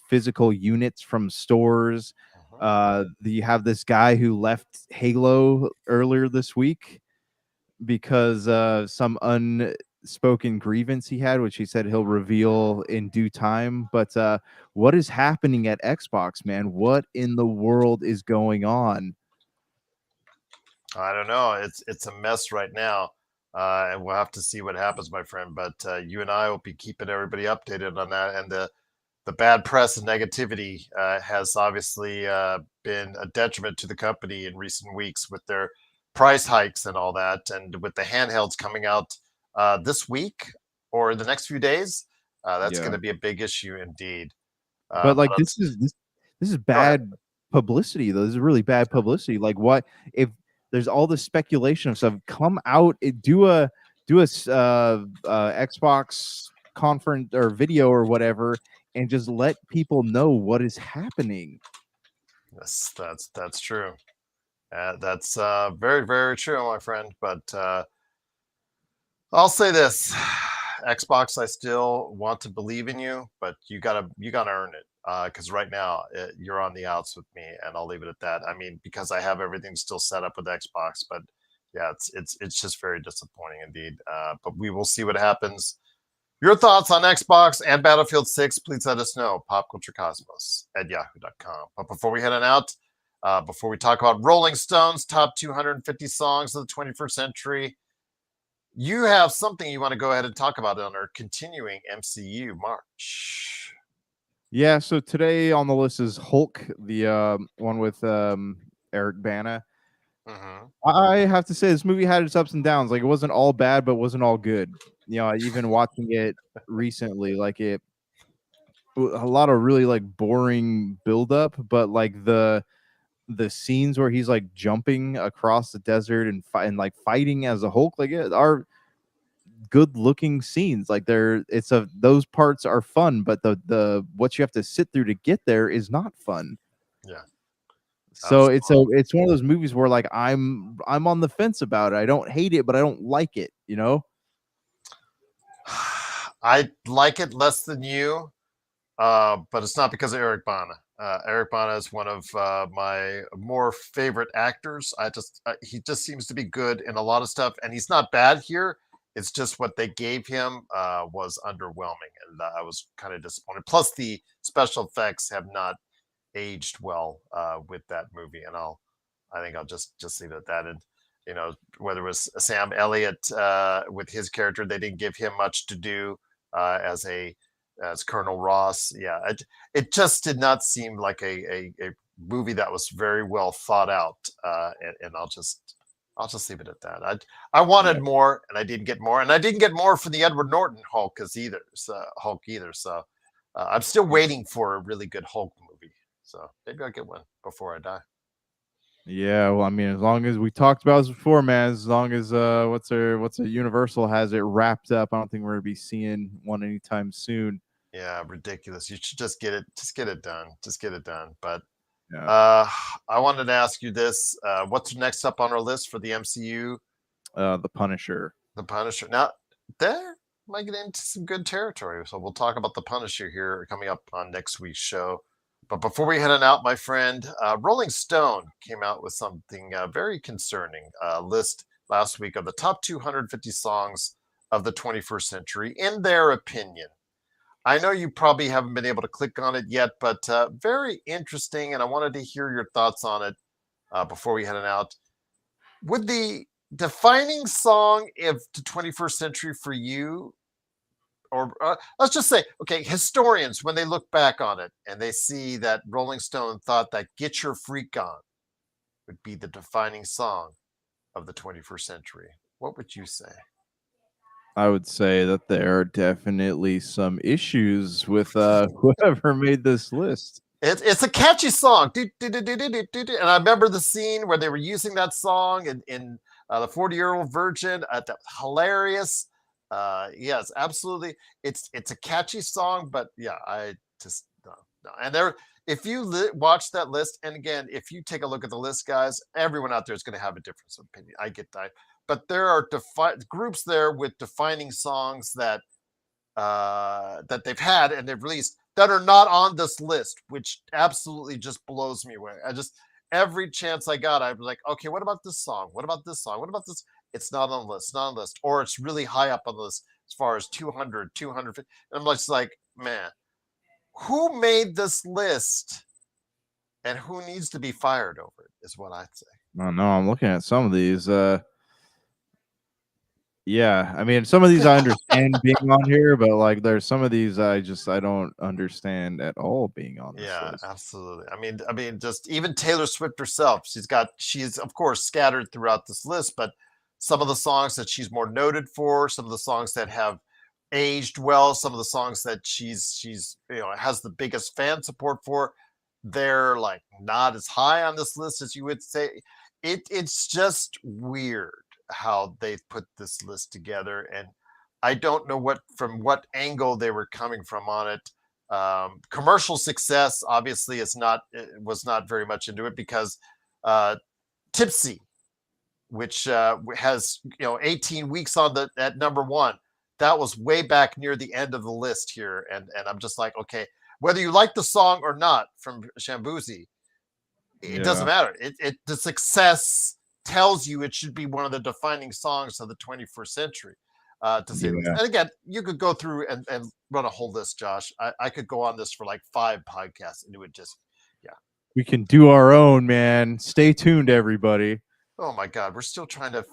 physical units from stores. You have this guy who left Halo earlier this week because some unspoken grievance he had, which he said he'll reveal in due time. But what is happening at Xbox, man? What in the world is going on? I don't know. It's a mess right now, and we'll have to see what happens, my friend. But you and I will be keeping everybody updated on that. And the bad press and negativity has obviously been a detriment to the company in recent weeks, with their price hikes and all that, and with the handhelds coming out this week or the next few days. That's going to be a big issue indeed. But like, this is bad publicity, though. This is really bad publicity. Like, what if there's all this speculation of stuff? Come out, do a Xbox conference or video or whatever, and just let people know what is happening. Yes, that's true. That's very, very true, my friend. But I'll say this: Xbox, I still want to believe in you, but you gotta earn it. Because right now you're on the outs with me, and I'll leave it at that. I mean, because I have everything still set up with Xbox, but yeah, it's just very disappointing indeed. But we will see what happens. Your thoughts on Xbox and Battlefield 6, please let us know. popculturecosmos@yahoo.com. But before we head on out, before we talk about Rolling Stones' top 250 songs of the 21st century, you have something you want to go ahead and talk about on our continuing MCU march. Yeah, so today on the list is Hulk, the one with Eric Bana. I have to say, this movie had its ups and downs. Like, it wasn't all bad, but wasn't all good. Even watching it recently, like, a lot of really, like, boring buildup, but like the scenes where he's like jumping across the desert and like fighting as a Hulk, like, are good looking scenes. Like, those parts are fun, but the what you have to sit through to get there is not fun. Yeah. So it's one of those movies where, like, I'm on the fence about it. I don't hate it, but I don't like it, I like it less than you, but it's not because of Eric Bana. Eric Bana is one of my more favorite actors. He just seems to be good in a lot of stuff, and he's not bad here. It's just what they gave him was underwhelming, and I was kind of disappointed. Plus, the special effects have not aged well with that movie, and I think I'll just leave it at that. And whether it was Sam Elliott with his character, they didn't give him much to do as Colonel Ross. Yeah, it just did not seem like a movie that was very well thought out. And I'll just leave it at that. I wanted more, and I didn't get more, and I didn't get more for the Edward Norton Hulk either. So I'm still waiting for a really good Hulk movie. So maybe I'll get one before I die. Yeah, well, I mean, as long as we talked about this before, man, as long as what's a Universal has it wrapped up, I don't think we're gonna be seeing one anytime soon. Yeah, ridiculous. You should just get it done. Just get it done. But Yeah. I wanted to ask you this. What's next up on our list for the MCU? The Punisher. The Punisher. Now, there might get into some good territory. So we'll talk about the Punisher here coming up on next week's show. But before we head on out, my friend, Rolling Stone came out with something very concerning. List last week of the top 250 songs of the 21st century, in their opinion. I know you probably haven't been able to click on it yet, but very interesting. And I wanted to hear your thoughts on it before we head on out. Would the defining song of the 21st century for you, or let's just say, okay, historians, when they look back on it and they see that Rolling Stone thought that Get Your Freak On would be the defining song of the 21st century, what would you say? I would say that there are definitely some issues with whoever made this list. It's a catchy song. And I remember the scene where they were using that song in the 40-Year-Old Virgin. Hilarious. Yes, absolutely. It's a catchy song, but yeah, I just no. And there, if you watch that list, and again, if you take a look at the list, guys, everyone out there is going to have a different opinion. I get that, but there are groups there with defining songs that they've had and they've released that are not on this list, which absolutely just blows me away. I just every chance I got, I was like, okay, what about this song? What about this song? What about this? It's not on the list, not on the list, or it's really high up on the list as far as 200, 250. And I'm just like, man, who made this list and who needs to be fired over it is what I'd say. I know. I'm looking at some of these. Yeah, I mean, some of these I understand being on here, but like, there's some of these I don't understand at all being on this Yeah, list. absolutely. I mean, just even Taylor Swift herself, she's of course scattered throughout this list, but some of the songs that she's more noted for, some of the songs that have aged well, some of the songs that she's has the biggest fan support for, they're like not as high on this list as you would say. It's just weird how they put this list together, and I don't know what angle they were coming from on it. Commercial success obviously was not very much into it because Tipsy, which has 18 weeks on at number one, that was way back near the end of the list here, and I'm just like, okay, whether you like the song or not from Shambuzi, it doesn't matter. The success tells you it should be one of the defining songs of the 21st century. To say this. And again, you could go through and run a whole list, Josh. I could go on this for like 5 podcasts and it would just, yeah. We can do our own, man. Stay tuned, everybody. Oh my God, we're still trying to,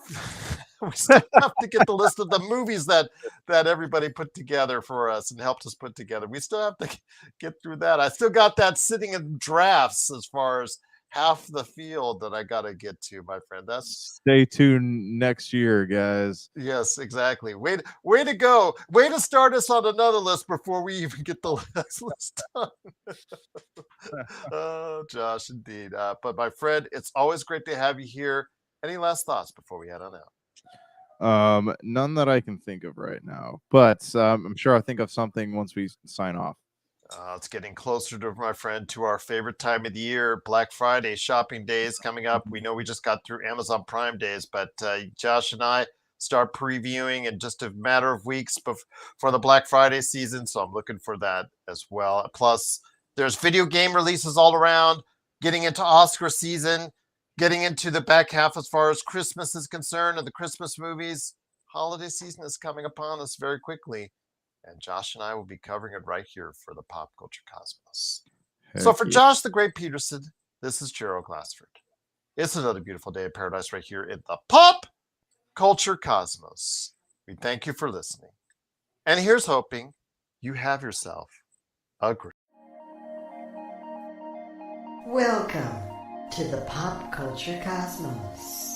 we still have to get the list of the movies that everybody put together for us and helped us put together. We still have to get through that. I still got that sitting in drafts as far as half the field that I got to get to, my friend. Stay tuned next year, guys. Yes, exactly. Way to go. Way to start us on another list before we even get the last list done. Oh, Josh, indeed. But my friend, it's always great to have you here. Any last thoughts before we head on out? None that I can think of right now, but I'm sure I'll think of something once we sign off. It's getting closer to, my friend, to our favorite time of the year, Black Friday shopping days coming up. We know we just got through Amazon Prime days, but Josh and I start previewing in just a matter of weeks for the Black Friday season, so I'm looking for that as well. Plus, there's video game releases all around, getting into Oscar season, getting into the back half as far as Christmas is concerned and the Christmas movies. Holiday season is coming upon us very quickly. And Josh and I will be covering it right here for the Pop Culture Cosmos. So for Josh the Great Peterson, this is Gerald Glassford. It's another beautiful day of paradise right here in the Pop Culture Cosmos. We thank you for listening. And here's hoping you have yourself a great... Welcome to the Pop Culture Cosmos.